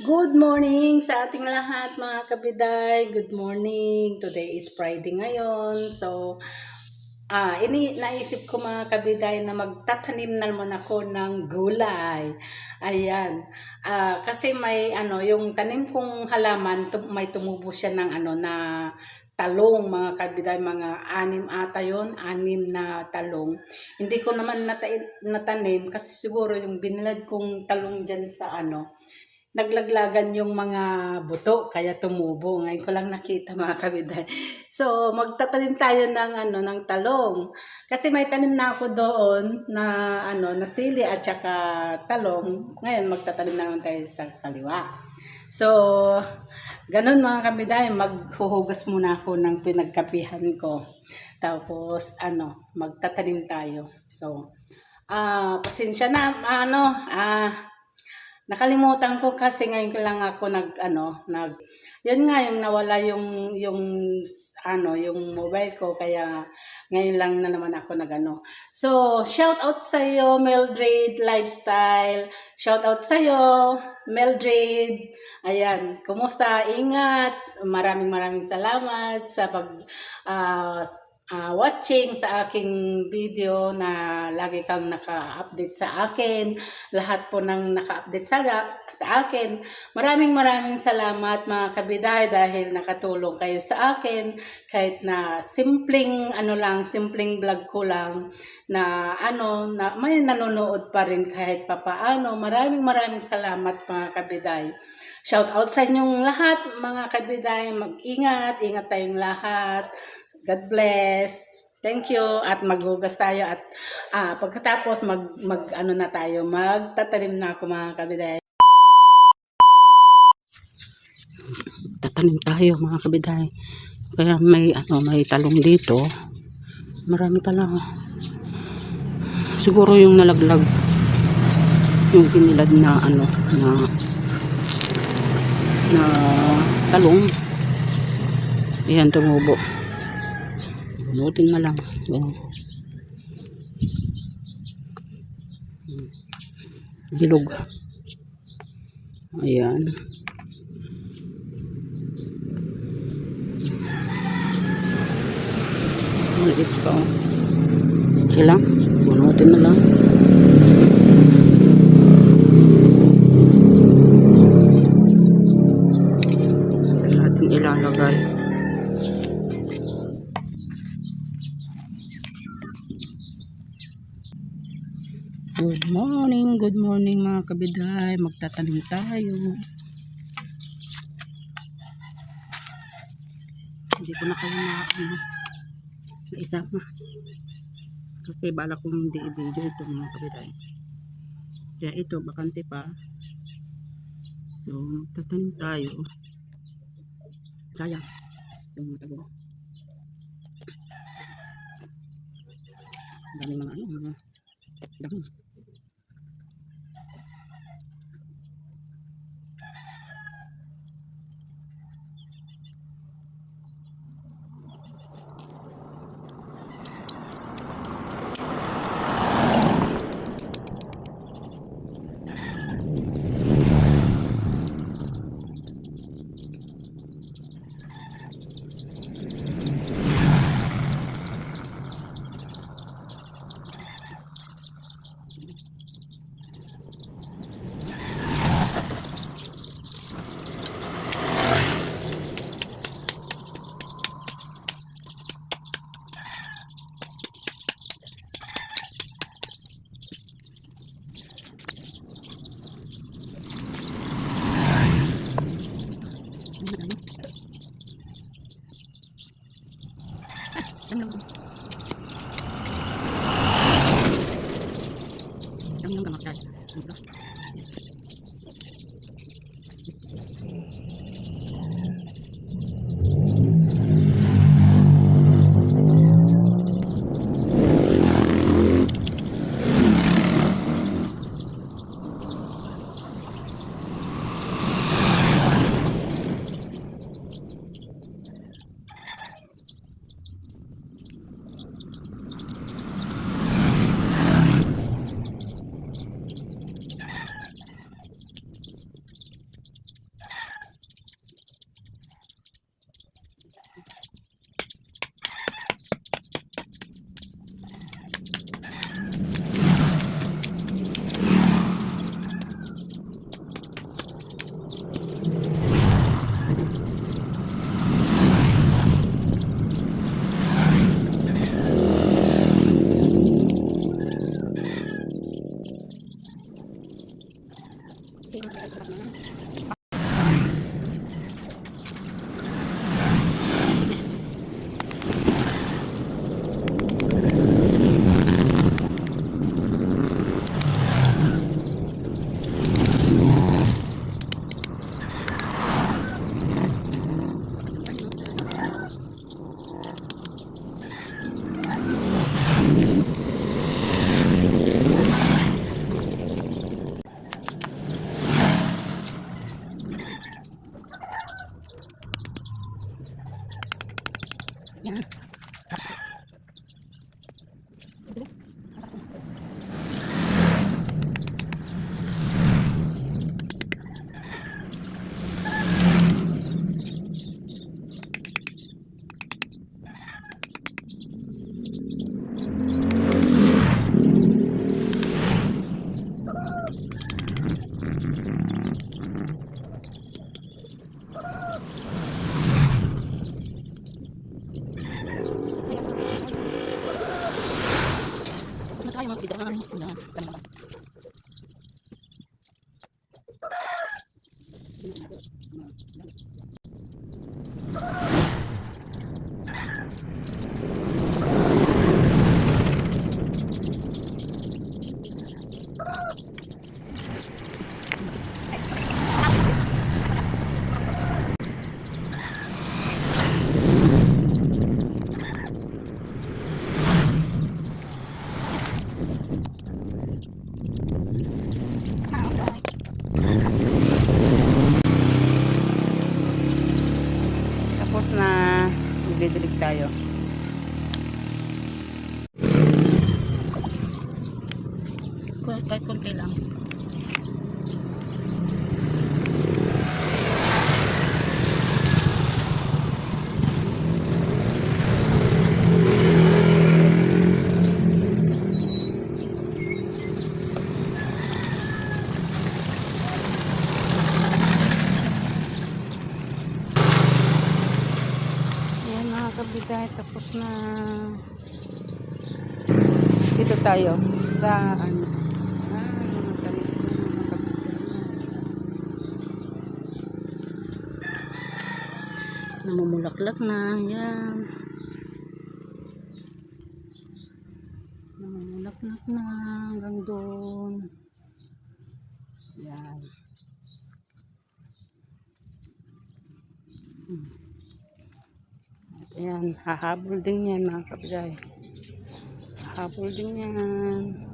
Good morning sa ating lahat mga kabiday. Good morning. Today is Friday ngayon. So, naisip ko mga kabiday na magtatanim naman ako ng gulay. Ayan. Kasi may yung tanim kong halaman, may tumubo siya ng na talong mga kabiday, mga 6 ata yun, 6 na talong. Hindi ko naman natanim kasi siguro yung binilad kong talong dyan sa naglaglagan yung mga buto kaya tumubo. Ngayon ko lang nakita mga kabiday. So, magtatanim tayo ng talong. Kasi may tanim na ako doon na na sili at saka talong. Ngayon magtatanim na naman tayo sa kaliwa. So, ganun mga kabiday, maghuhugas muna ako ng pinagkapihan ko. Tapos magtatanim tayo. So, pasensya na nakalimutan ko kasi ngayon ko lang ako yun nga yung nawala yung mobile ko kaya ngayon lang na naman ako So, shout out sa iyo Mildred Lifestyle. Shout out sa iyo Mildred. Ayan, kumusta? Ingat. Maraming salamat sa watching sa aking video na lagi kang naka-update sa akin. Lahat po nang naka-update sa akin. Maraming salamat mga kabiday dahil nakatulong kayo sa akin kahit na simpleng vlog ko lang na na may nanonood pa rin kahit papaano. Maraming salamat mga kabiday. Shout out sa inyong lahat mga kabiday. Mag-ingat, ingat tayong lahat. God bless. Thank you. At maghugas tayo at pagkatapos na tayo. Magtatanim na ako mga kabiday. Tatanim tayo mga kabiday. Kaya may talong dito. Marami pala. Siguro yung nalaglag. Yung kinilad na na talong. Ayan, tumubo. Butin na lang. Bilog. Ayan. Maliit pa. Okay lang. Bunutin na lang. Saan natin ilalagay? Good morning mga kabiday. Magtatanim tayo. Hindi ko na kayo naisama. Kasi bala kong hindi i-video ito mga kabiday. Kaya ito, bakante pa. So, magtatanim tayo. Sayang. Ito mga tago. Dami mga dami. Yan. Tapos na tayo mga kabidahan. Yan. Tapos na magdidilig tayo. Kahit konti lang. Ayan mga kabiday, tapos na. Dito tayo sa ano. Mga tanim ko, mga kabiday. Namumulaklak na. Yan. Namumulaklak na hanggang doon. Yan. At ayan, hahabol din yan mga kabiday. Hahabol din yan.